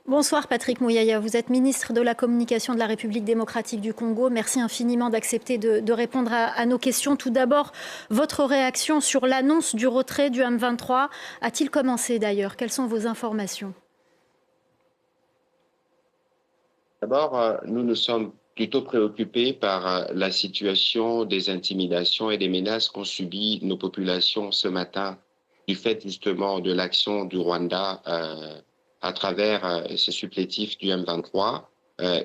Bonsoir Patrick Mouyaya, vous êtes ministre de la Communication de la République démocratique du Congo. Merci infiniment d'accepter de répondre à nos questions. Tout d'abord, votre réaction sur l'annonce du retrait du M23 a-t-il commencé d'ailleurs? Quelles sont vos informations? D'abord, nous nous sommes plutôt préoccupés par la situation des intimidations et des menaces qu'ont subies nos populations ce matin du fait justement de l'action du Rwanda à travers ce supplétif du M23,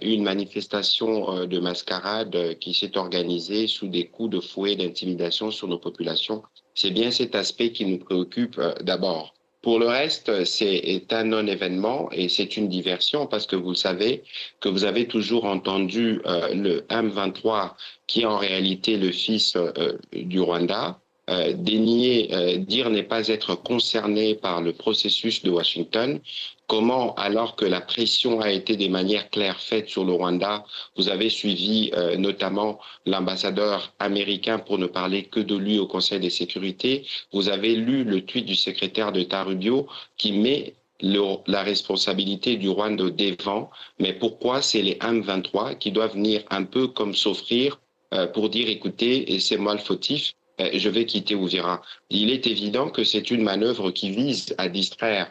une manifestation de mascarade qui s'est organisée sous des coups de fouet d'intimidation sur nos populations. C'est bien cet aspect qui nous préoccupe d'abord. Pour le reste, c'est un non-événement et c'est une diversion parce que vous le savez que vous avez toujours entendu le M23, qui est en réalité le fils du Rwanda, dénier, dire ne pas être concerné par le processus de Washington. Comment, alors que la pression a été de manière claire faite sur le Rwanda, vous avez suivi notamment l'ambassadeur américain, pour ne parler que de lui au Conseil de sécurité, vous avez lu le tweet du secrétaire d'État Rubio qui met la responsabilité du Rwanda devant, mais pourquoi c'est les M23 qui doivent venir un peu comme s'offrir pour dire écoutez, c'est moi le fautif, je vais quitter Uvira. Il est évident que c'est une manœuvre qui vise à distraire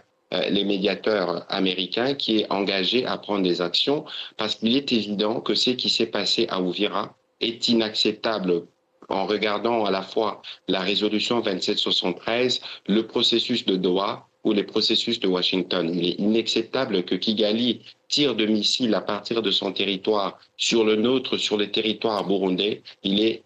les médiateurs américains, qui est engagé à prendre des actions, parce qu'il est évident que ce qui s'est passé à Uvira est inacceptable en regardant à la fois la résolution 2773, le processus de Doha ou les processus de Washington. Il est inacceptable que Kigali tire de missiles à partir de son territoire sur le nôtre, sur le territoire burundais. Il est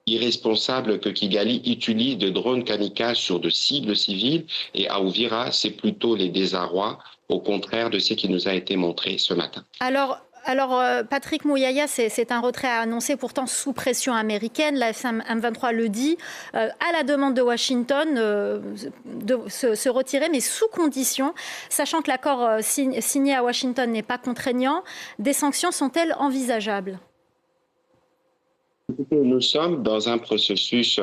irresponsable que Kigali utilise de drones kamikazes sur de cibles civiles, et à Uvira, c'est plutôt les désarrois, au contraire de ce qui nous a été montré ce matin. Alors, Patrick Mouyaya, c'est un retrait à annoncer, pourtant sous pression américaine. La M23 le dit, à la demande de Washington, de se retirer, mais sous condition, sachant que l'accord signé à Washington n'est pas contraignant. Des sanctions sont-elles envisageables? Nous sommes dans un processus,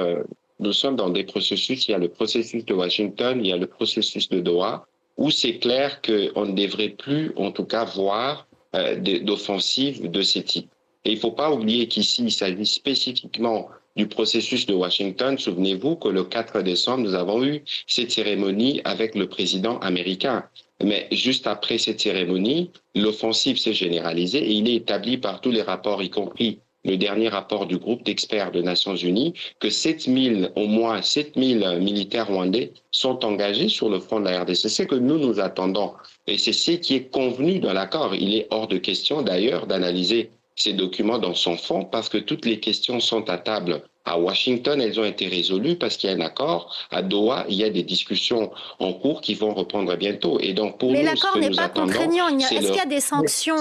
nous sommes dans des processus, il y a le processus de Washington, il y a le processus de Doha, où c'est clair qu'on ne devrait plus, en tout cas, voir d'offensives de ce type. Et il ne faut pas oublier qu'ici, il s'agit spécifiquement du processus de Washington. Souvenez-vous que le 4 décembre, nous avons eu cette cérémonie avec le président américain. Mais juste après cette cérémonie, l'offensive s'est généralisée et il est établi par tous les rapports, y compris le dernier rapport du groupe d'experts des Nations Unies, que au moins 7000 militaires rwandais sont engagés sur le front de la RDC. C'est ce que nous attendons. Et c'est ce qui est convenu dans l'accord. Il est hors de question d'ailleurs d'analyser ces documents dans son fond, parce que toutes les questions sont à table. À Washington, elles ont été résolues parce qu'il y a un accord. À Doha, il y a des discussions en cours qui vont reprendre bientôt. Et donc pour Mais nous, l'accord n'est pas contraignant. Est-ce qu'il y a des sanctions?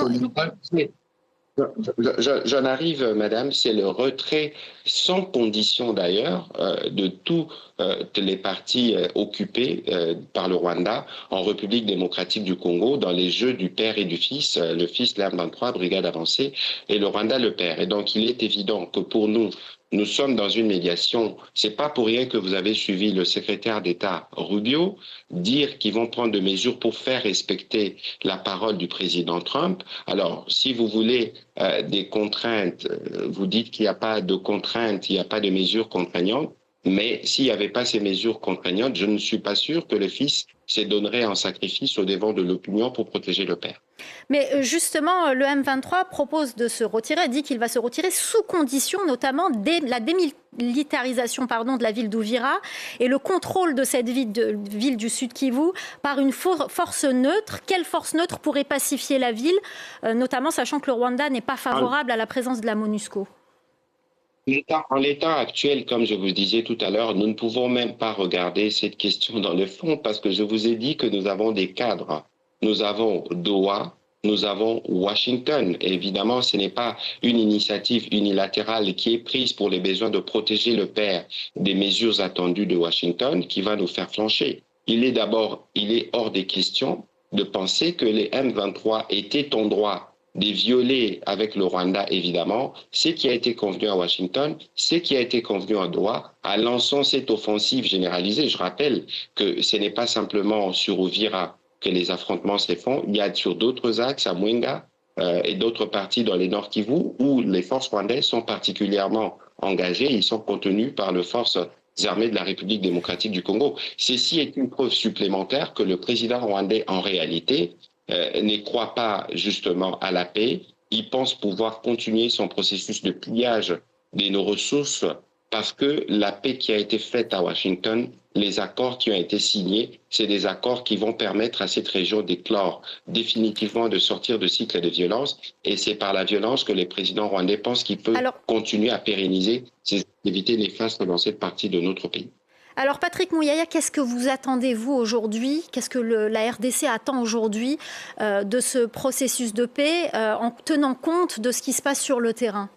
J'en arrive, madame, c'est le retrait sans condition d'ailleurs de toutes les parties occupées par le Rwanda en République démocratique du Congo dans les jeux du père et du fils, le fils l'M23, brigade avancée, et le Rwanda le père. Et donc il est évident que pour nous, nous sommes dans une médiation. C'est pas pour rien que vous avez suivi le secrétaire d'État Rubio dire qu'ils vont prendre des mesures pour faire respecter la parole du président Trump. Alors, si vous voulez des contraintes, vous dites qu'il n'y a pas de contraintes, il n'y a pas de mesures contraignantes. Mais s'il n'y avait pas ces mesures contraignantes, je ne suis pas sûr que le fils se donnerait en sacrifice au devant de l'opinion pour protéger le père. Mais justement, le M23 propose de se retirer, dit qu'il va se retirer sous condition, notamment la démilitarisation de la ville d'Uvira et le contrôle de cette ville du Sud Kivu par une force neutre. Quelle force neutre pourrait pacifier la ville, notamment sachant que le Rwanda n'est pas favorable à la présence de la MONUSCO? En l'état actuel, comme je vous disais tout à l'heure, nous ne pouvons même pas regarder cette question dans le fond, parce que je vous ai dit que nous avons des cadres. Nous avons Doha, nous avons Washington. Et évidemment, ce n'est pas une initiative unilatérale qui est prise pour les besoins de protéger le père des mesures attendues de Washington qui va nous faire flancher. Il est hors des questions de penser que les M23 étaient en droit de violer avec le Rwanda, évidemment, ce qui a été convenu à Washington, ce qui a été convenu à Doha, à lançant cette offensive généralisée. Je rappelle que ce n'est pas simplement sur Uvira que les affrontements se font. Il y a sur d'autres axes, à Mwenga et d'autres parties dans les Nord Kivu, où les forces rwandaises sont particulièrement engagées. Ils sont contenus par les forces armées de la République démocratique du Congo. Ceci est une preuve supplémentaire que le président rwandais, en réalité, ne croit pas justement à la paix. Il pense pouvoir continuer son processus de pillage de nos ressources parce que la paix qui a été faite à Washington, les accords qui ont été signés, c'est des accords qui vont permettre à cette région d'éclore définitivement, de sortir de cycle de violence. Et c'est par la violence que les présidents rwandais pensent qu'ils peuvent continuer à pérenniser ces activités néfastes dans cette partie de notre pays. Alors Patrick Mouyaya, qu'est-ce que vous attendez, vous, aujourd'hui? Qu'est-ce que la RDC attend aujourd'hui de ce processus de paix en tenant compte de ce qui se passe sur le terrain?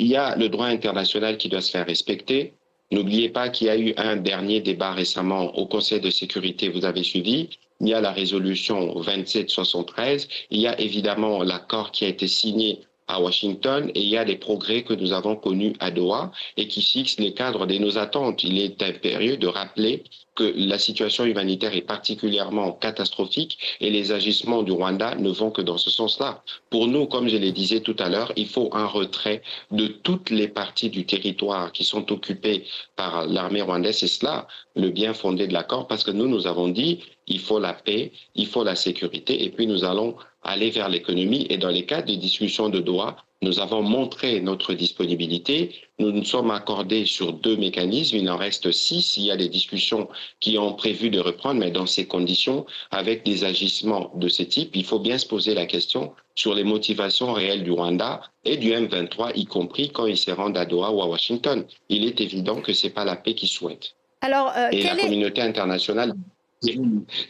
Il y a le droit international qui doit se faire respecter. N'oubliez pas qu'il y a eu un dernier débat récemment au Conseil de sécurité, vous avez suivi. Il y a la résolution 2773. Il y a évidemment l'accord qui a été signé à Washington et il y a les progrès que nous avons connus à Doha et qui fixent les cadres de nos attentes. Il est impérieux de rappeler que la situation humanitaire est particulièrement catastrophique et les agissements du Rwanda ne vont que dans ce sens-là. Pour nous, comme je le disais tout à l'heure, il faut un retrait de toutes les parties du territoire qui sont occupées par l'armée rwandaise. C'est cela le bien fondé de l'accord parce que nous avons dit il faut la paix, il faut la sécurité et puis nous allons aller vers l'économie. Et dans les cadres des discussions de Doha, nous avons montré notre disponibilité. Nous nous sommes accordés sur 2 mécanismes. Il en reste 6. Il y a des discussions qui ont prévu de reprendre, mais dans ces conditions, avec des agissements de ce type, il faut bien se poser la question sur les motivations réelles du Rwanda et du M23, y compris quand ils se rendent à Doha ou à Washington. Il est évident que ce n'est pas la paix qu'ils souhaitent. Alors, et la communauté internationale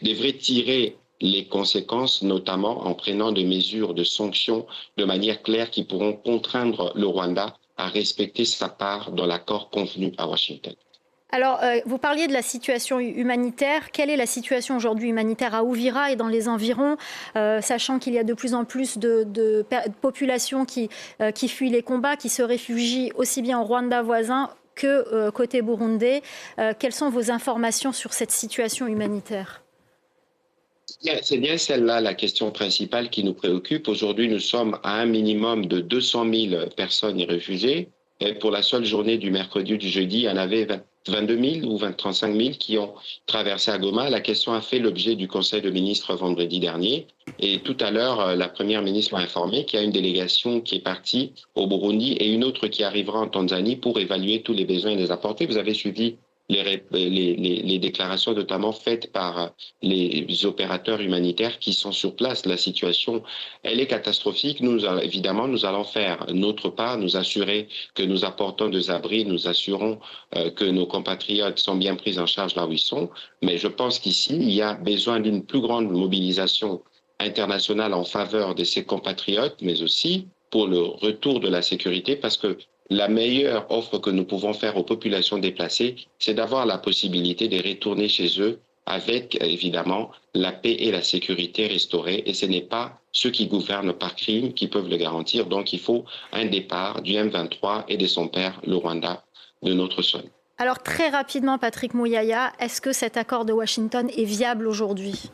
devrait tirer les conséquences, notamment en prenant des mesures de sanctions de manière claire qui pourront contraindre le Rwanda à respecter sa part dans l'accord convenu à Washington. Alors, vous parliez de la situation humanitaire. Quelle est la situation aujourd'hui humanitaire à Uvira et dans les environs, sachant qu'il y a de plus en plus de populations qui fuient les combats, qui se réfugient aussi bien au Rwanda voisin que côté burundais. Quelles sont vos informations sur cette situation humanitaire ? C'est bien celle-là la question principale qui nous préoccupe. Aujourd'hui, nous sommes à un minimum de 200 000 personnes réfugiées. Et pour la seule journée du mercredi ou du jeudi, il y en avait 22 000 ou 35 000 qui ont traversé à Goma. La question a fait l'objet du Conseil de ministres vendredi dernier. Et tout à l'heure, la Première ministre m'a informé qu'il y a une délégation qui est partie au Burundi et une autre qui arrivera en Tanzanie pour évaluer tous les besoins et les apporter. Vous avez suivi les déclarations notamment faites par les opérateurs humanitaires qui sont sur place. La situation, elle est catastrophique. Nous, évidemment, nous allons faire notre part, nous assurer que nous apportons des abris, nous assurons que nos compatriotes sont bien pris en charge là où ils sont. Mais je pense qu'ici, il y a besoin d'une plus grande mobilisation internationale en faveur de ces compatriotes, mais aussi pour le retour de la sécurité, parce que la meilleure offre que nous pouvons faire aux populations déplacées, c'est d'avoir la possibilité de retourner chez eux avec, évidemment, la paix et la sécurité restaurées. Et ce n'est pas ceux qui gouvernent par crime qui peuvent le garantir. Donc, il faut un départ du M23 et de son père, le Rwanda, de notre sol. Alors, très rapidement, Patrick Mouyaya, est-ce que cet accord de Washington est viable aujourd'hui ?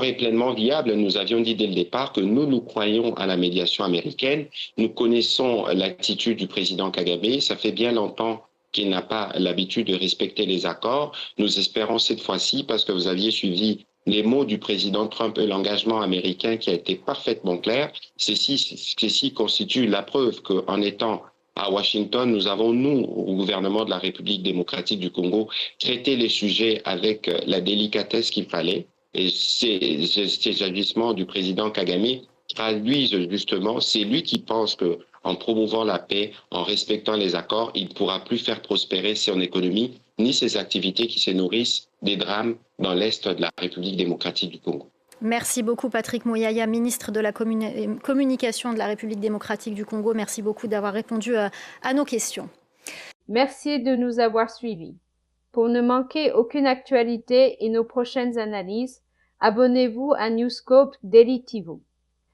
Est pleinement viable. Nous avions dit dès le départ que nous croyons à la médiation américaine. Nous connaissons l'attitude du président Kagame. Ça fait bien longtemps qu'il n'a pas l'habitude de respecter les accords. Nous espérons cette fois-ci, parce que vous aviez suivi les mots du président Trump et l'engagement américain qui a été parfaitement clair. Ceci constitue la preuve qu'en étant à Washington, nous avons, nous, au gouvernement de la République démocratique du Congo, traité les sujets avec la délicatesse qu'il fallait. Et ces agissements du président Kagame traduisent justement, c'est lui qui pense qu'en promouvant la paix, en respectant les accords, il ne pourra plus faire prospérer son économie ni ses activités qui se nourrissent des drames dans l'Est de la République démocratique du Congo. Merci beaucoup Patrick Mouyaya, ministre de la Communication de la République démocratique du Congo. Merci beaucoup d'avoir répondu à nos questions. Merci de nous avoir suivis. Pour ne manquer aucune actualité et nos prochaines analyses, abonnez-vous à Newscope Daily TV.